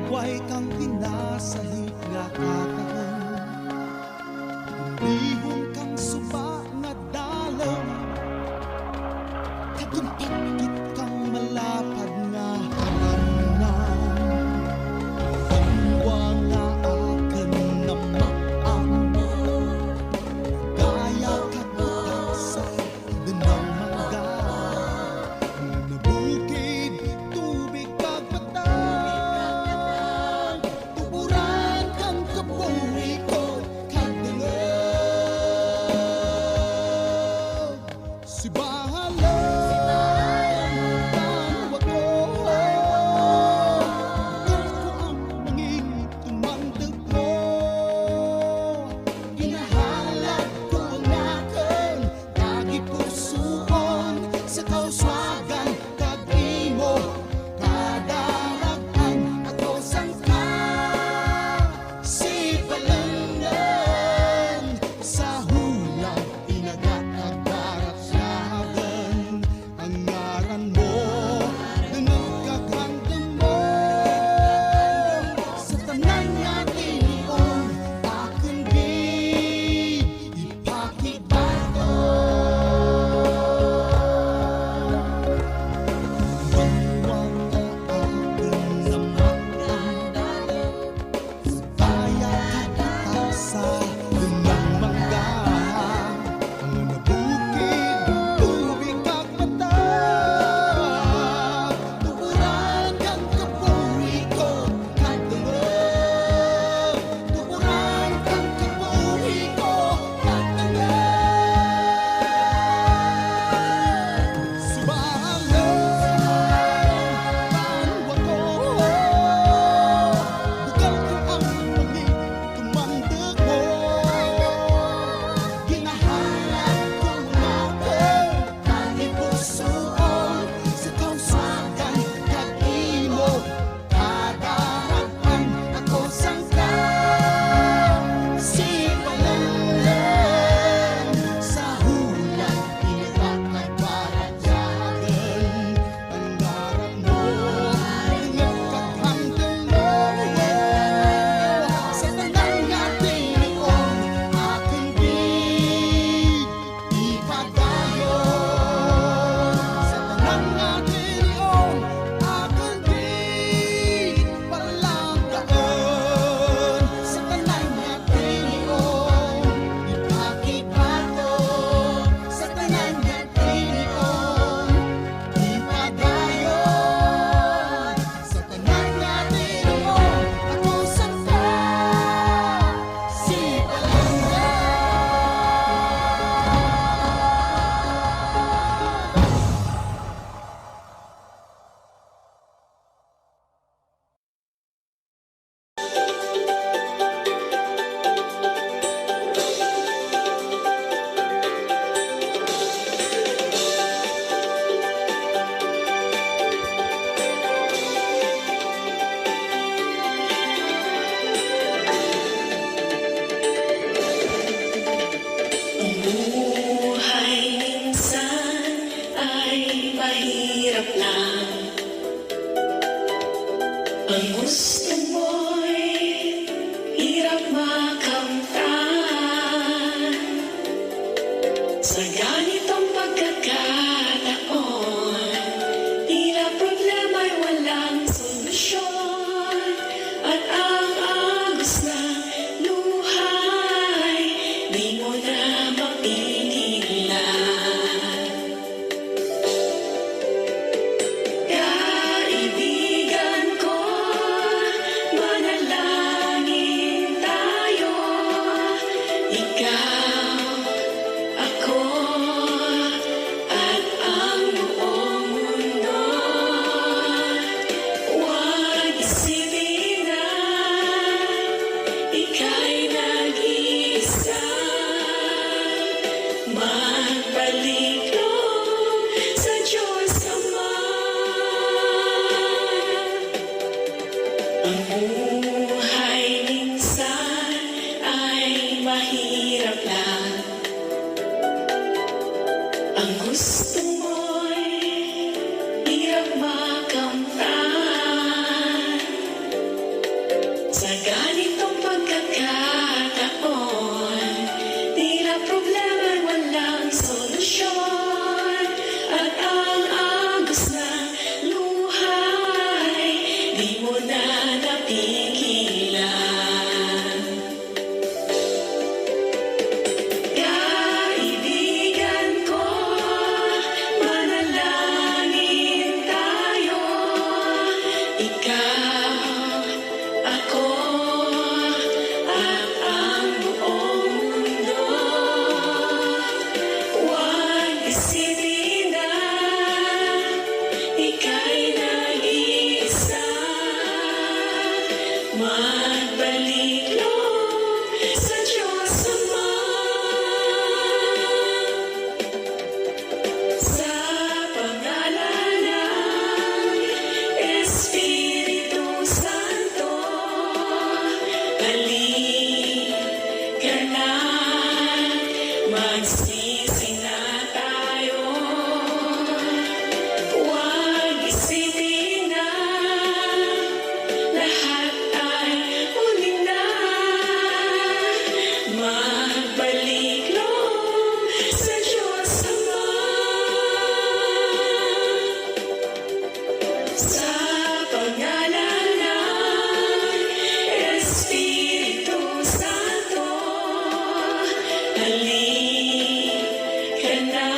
Way kang pinasahit nga kakaon, lihon kang suba nga dalam, kagumpit kang malapad nga hangganan. Bangwa nga akan na maamo, gaya kagutak sa dinang mangga, nabukid tubig kagpatang, tuburan kang kabuhi ko kagdangog. Si bahalan tanwa ko, bugal ko ang manging tumandog mo. Ginahalat ko ang akin kagipusoon, sa kauswagan kag-imo kadaragan ako sangka. Si balangan sa hulang pinagkakabarat-lagan, ang ngaran mo nagkaghandang mo. Sa tanan nga tiniong aking gid ipakibato. Bangwang nga aking namatang, kaya kapitak sa lunang mangga, ang nabukid tubig kagpatang, tuburan kang kabuhi ko kagdangog, tuburan kang kabuhi ko kagdangog. Si bahalan tanwa ko, bugal ko ang manging tumandog mo. Ginahalat ko ang aking kagipusoon, sa kauswagan kag-imo kadaragan ako sangka. Si balangan sa hulang pinagkakabarat-lagan, ang ngaran mo nagkaghandang mo. Sa tanan nga tiniong aking gid ipadayon, sa tanan nga tiniong aking gid palanggaan, sa tanan nga tiniong ipakibato, sa tanan nga tiniong ipadayon, sa tanan nga tiniong ako sangka. Si Buhay minsan ay mahirap lang. Ang gusto mo'y hirap makamtan. Sa ganitong pagkakataon, tila problema'y walang solusyon, at ang agos ng luhay di mo na mapigilan. Kaibigan ko, manalangin tayo. Ikaw, ako, at ang buong mundo. Huwag isipin na ika'y nag-iisa. Magbalik loob sa Diyos Ama. Ang buhay minsan ay mahirap lang. Ang gusto mo'y hirap makamtan. Ikaw, ako, at ang buong mundo. Huwag isipin na ika'y nag-iisa. Magbalik loob sa Diyos Ama. Sa pangalan ng Espiritu Santo, halika na, magsisi na tayo. Huwag isipin na lahat ay huli na. Magbalik loob sa Diyos Ama. Sa pangalan ng Espiritu Santo, halika na,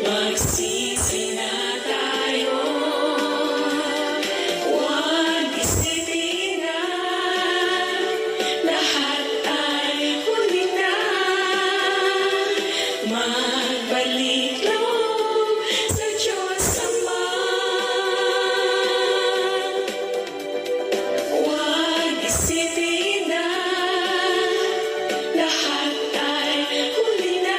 magsisi na tayo. Huwag isipin na lahat ay huli na. Magbalik loob sa Diyos Ama. Huwag isipin na lahat ay huli na.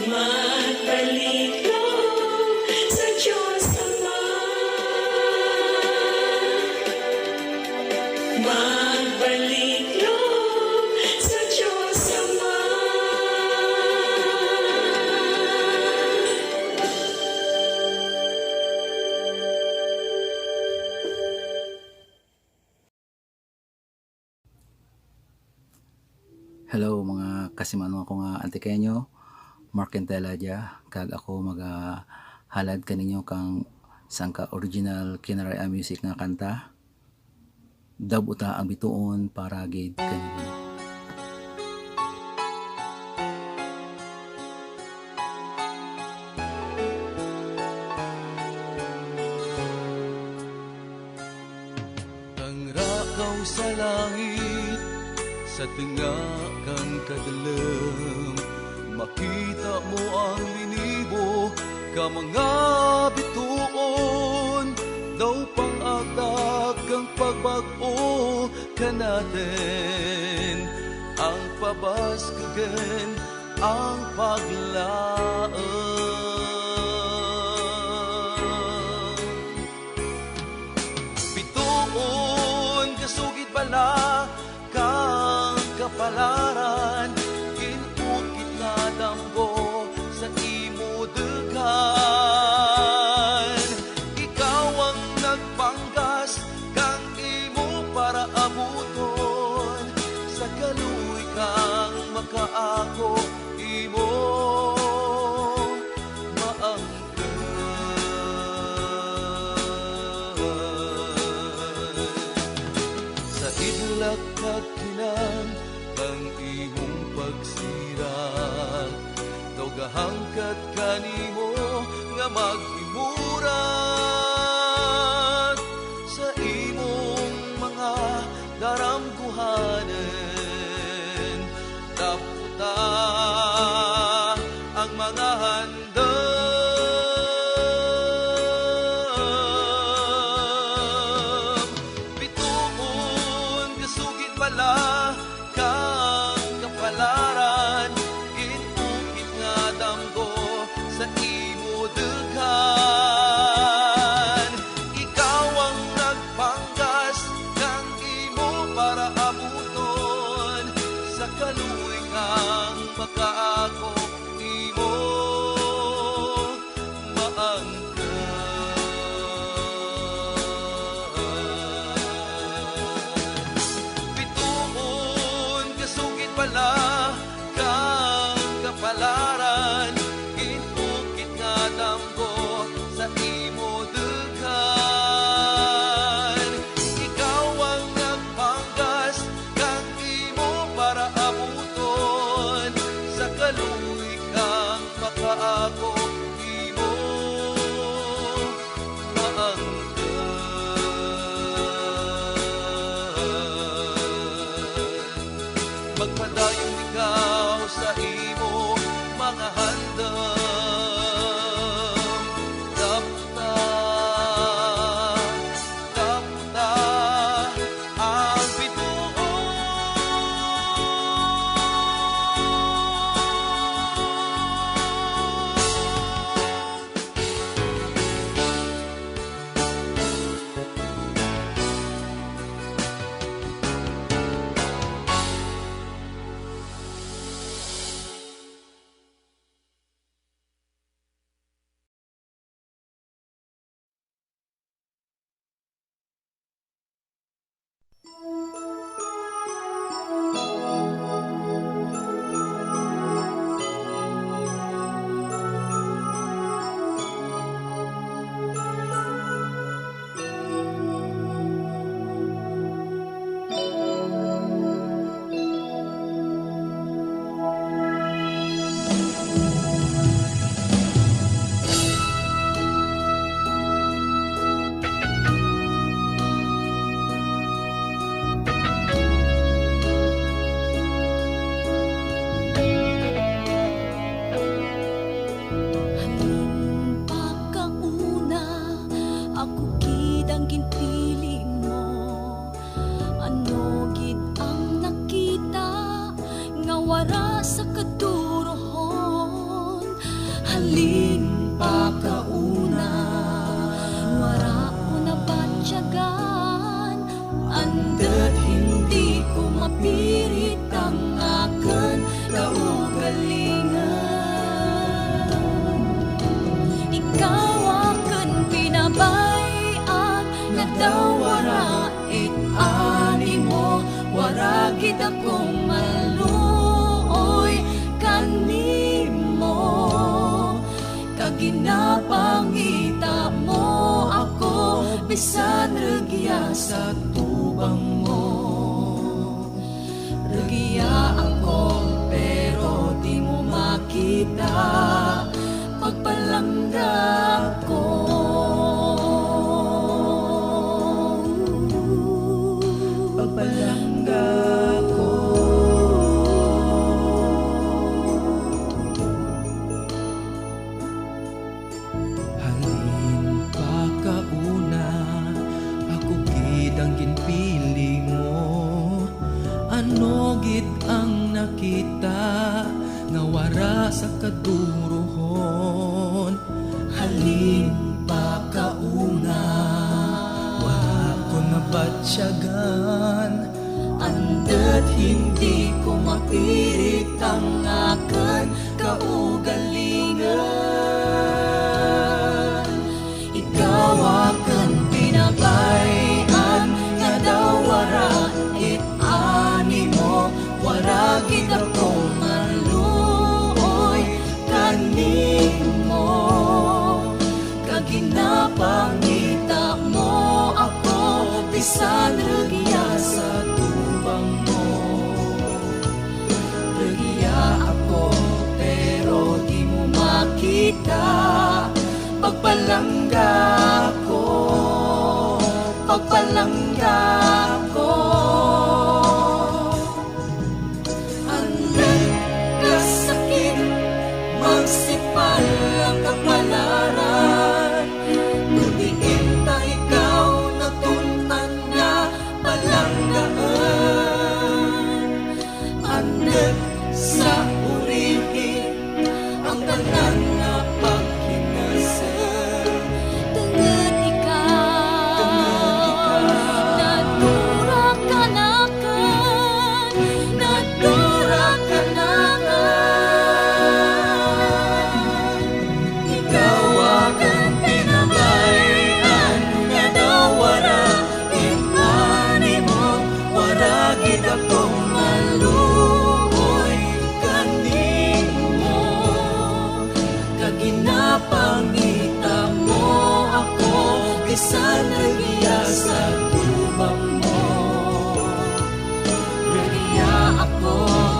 Magbalik loob sa Diyos Ama. Magbalik loob sa Diyos Ama. Hello mga kasimano ako nga Antikeño, Mark Entela dya, kag ako halad kaninyo kang sangka original Kinaraya Music nga kanta. Dabuta ang bituon para gid kaninyo. Ang rakaw sa langit, sa tunga kang kadalam, makita mo ang linibo, ka mga bituon, daw pang agdag kang pagbag-o ka natin, ang pabaskagan, ang paglaan. Bituon, kasugid bala, kang kapalaran, kinukit na damgo sa imo dekan. Ikaw ang nagpanggas, kang imo para abuton, sa kaluy kang makaako, imo maangkan. Sa idlak kag kinang, kang imong ginapangita mo ako, bisan regya sa tubang mo. Regya ako pero di mo makita, pagpalangga ko. Pagpalangga ko. Halin pa kauna, ako gid ang ginpili mo. Ano gid ang nakita nga wara sa kaduruhon. Halin pa kauna, Wala ko nabatsyagan, andat hindi ko mapirit ang akan kaugalingan. Ikaw akan pinabayan, nga daw wara it-ani mo, wara gid akong maluoy kanimo. Kaginapangita mo ako, bisan regya sa tubang mo. Regya ako pero di mo makita, pagpalangga ko, pagpalangga ko. Hanggang kasakit, magsipal ang kapalaran, nudiin ta ikaw na tuntan nga palanggaan. Hanggang sa urihin ang tanan nga paghinasal. Tungod ikaw, nadura ka nakan, nadura ka nakan. Ikaw akan pinabayan, nga daw wara it-ani mo, wara gid akong maluoy kanimo. Kaginapangita mo ako, bisan regya sa tubang mo. Regya ako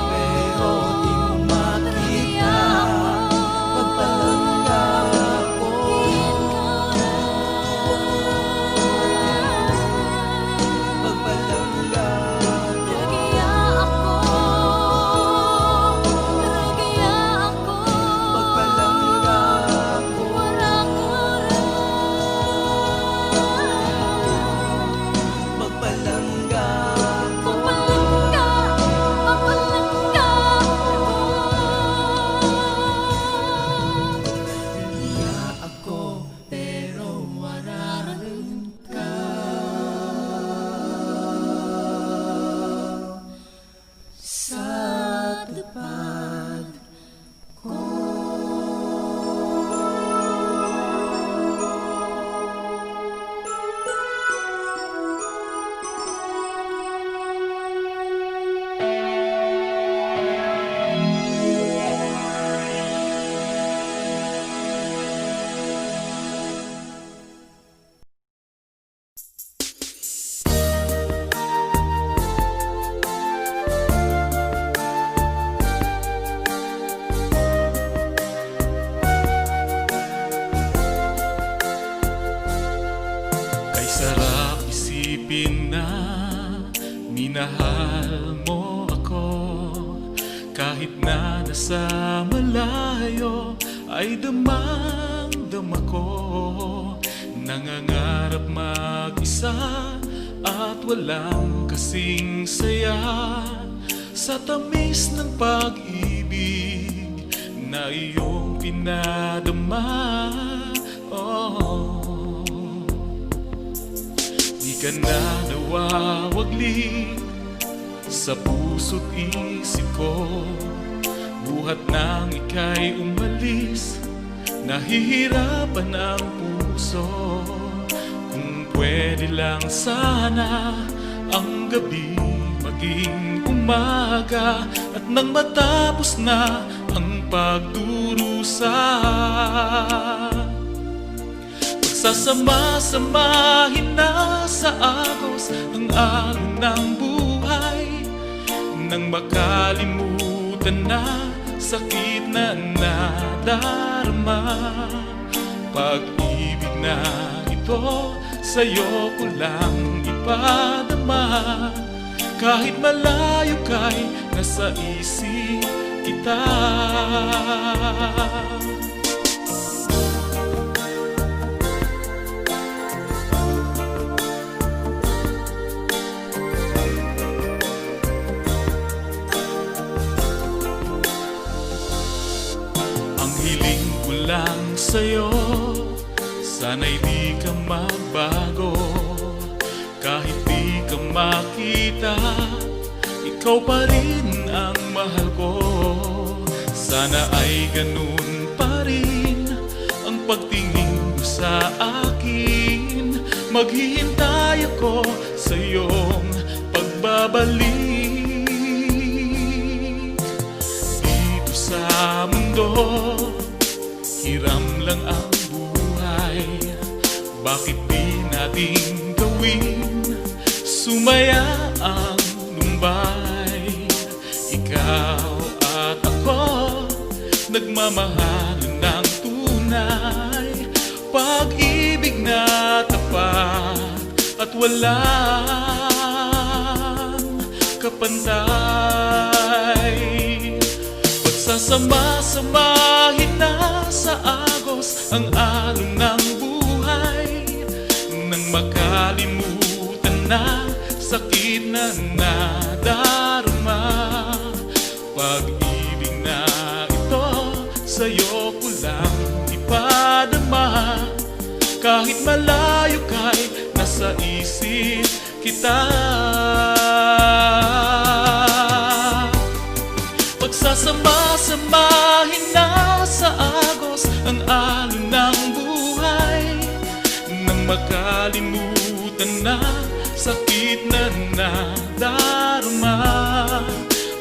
pero di mo makita, pagpalangga ko. Pagpalangga ko. Regya ako, regya ako, pagpalangga ko. Wala ko pagpalangga ko. Pagpalangga, pagpalangga ko. Regya ako pero wala rin ka sa tupad ko. Kay sarap isipin na minahal mo ako, kahit na nasa malayo ay damang-dama ko. Nangangarap mag-isa at walang kasing saya, sa tamis ng pag-ibig na iyong pinadama. Oh, di ka na nawawagli sa puso't isip ko. Buhat nang ika'y umalis, nahihirapan ang puso. Kung pwede lang sana ang gabi maging umaga, at nang matapos na ang pagdurusa, Pagsasama-samahin na sa agos ang alon ng buhay, nang makalimutan na sakit na nadarama. Pag-ibig na ito sa'yo ko lang ipadama, kahit malayo kay nasa isip kita. Ang hiling ko lang sa'yo, sana'y di ka magbago. Kahit di ka makita, ikaw pa rin ang mahal ko. Sana ay ganun pa rin ang pagtingin mo sa akin. Maghihintay ako sa iyong pagbabalik. Dito sa mundo, hiram lang ang buhay. Bakit di natin gawin sumaya ang lumbay? Ikaw at ako, nagmamahalan ng tunay. Pag-ibig na tapat at walang kapantay. Pagsasama-samahin na sa agos ang alon ng buhay, nang makalimutan na sakit na nadarama. Pag-ibig na ito sa'yo ko lang ipadama, kahit malayo kay nasa isip kita. Pagsasama-samahin na sa agos ang alon ng buhay, nang makalimutan na sakit na nadarama.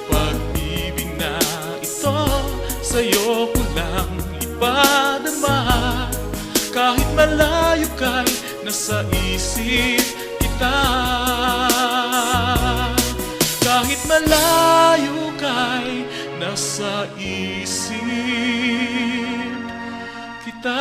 Pag-ibig na ito sa'yo ko lang ipadama, kahit malayo kay nasa isip kita. Kahit malayo kay nasa isip kita.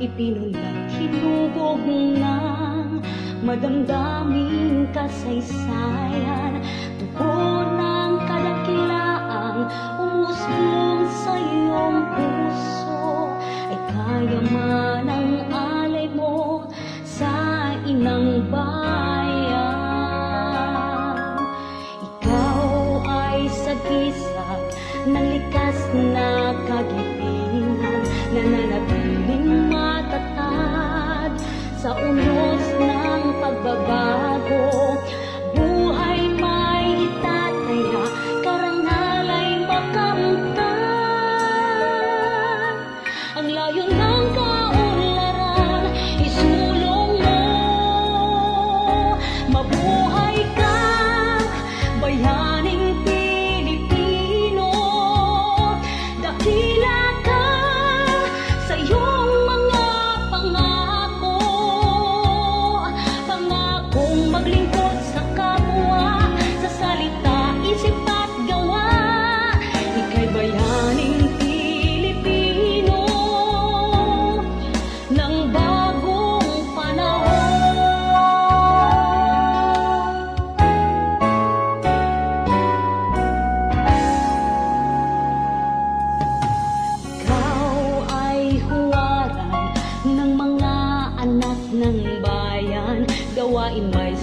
Ipinulad hinubog ng madamdaming kasaysayan. Tugon ng kadakilaang umusbong sa iyong puso, ay kaya man ang alay mo sa inang bayan. Ikaw ay sagisag ng likas na kagitingan, nananatiling matatag sa unos ng pagbabago. Buhay may itataya, karangal ay makamtan. Ang layo ng kaunlaran, isulong mo. Mabuhay ka, bayaning Pilipino.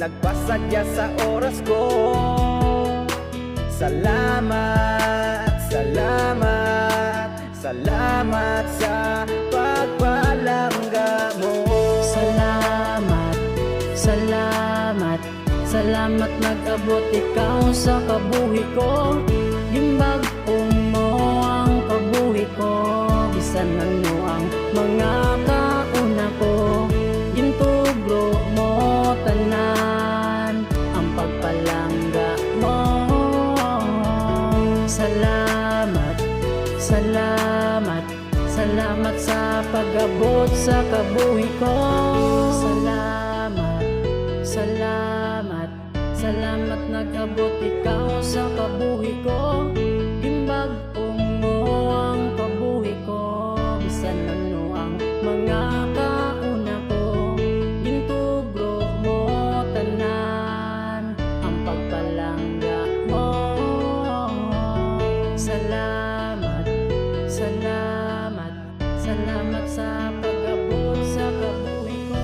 nagpasadya sa oras ko. Salamat, salamat, salamat sa pagpalangga mo. Salamat, salamat, salamat nag-abot ikaw sa kabuhi ko. Gimbag-ong mo ang kabuhi ko, bisan ano ang mga kauna ko. Gintugro mo tanan ang pagpalangga mo. Salamat, salamat, salamat sa pag-abot sa kabuhi ko. Salamat, salamat, salamat nag-abot ikaw sa kabuhi ko. Gimbag-ong mo ang kabuhi ko, bisan ano ang mga kauna ko. Gintugro mo tanan ang pagpalangga mo. Salamat, salamat, salamat sa pag-abot sa kabuhi ko.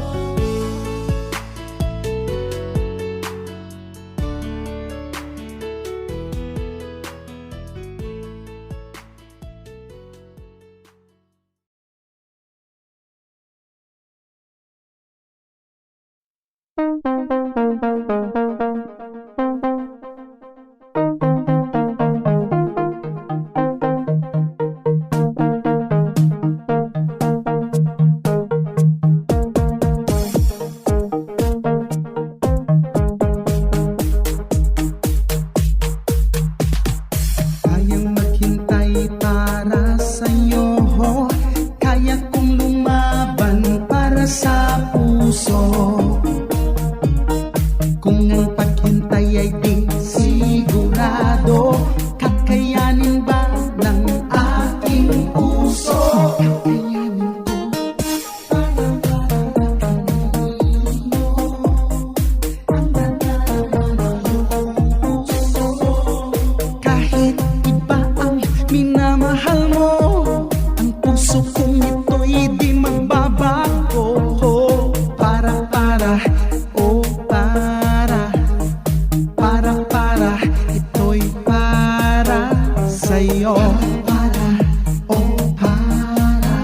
Kayang maghintay para sa'yo, kaya kong lumaban para sa puso. Kung ang paghintay ay di sigurado, kakayanin ba ng aking puso? Kakayanin ko para kanino ang nararamdaman ng puso. Kahit iba ang minamahal mo, ang puso kong ito'y di magbabago. Para, oh para, ito'y para sa'yo. Para, oh para,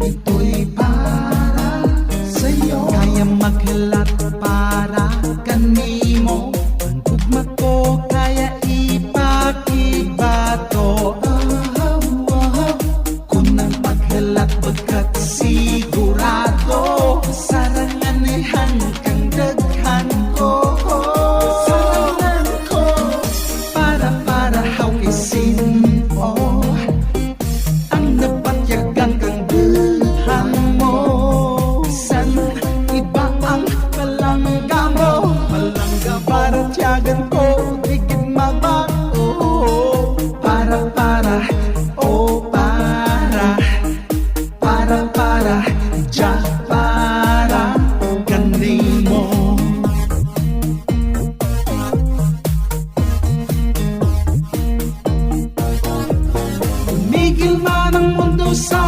ito'y para sa'yo. Kaya maghalat para kanimo, ang tugma ko kaya ipakibato. Kung ang paghalat pagkat sigurado, saranganihan kang daghan ko. Sarangan ko para how isinpo ang napatyagang kang dulhan mo. San iba ang palangga mo, palangga para tiyagan ko, digid mabago. Para, oh para, ja para kanimo. Tumigil man ang mundo sa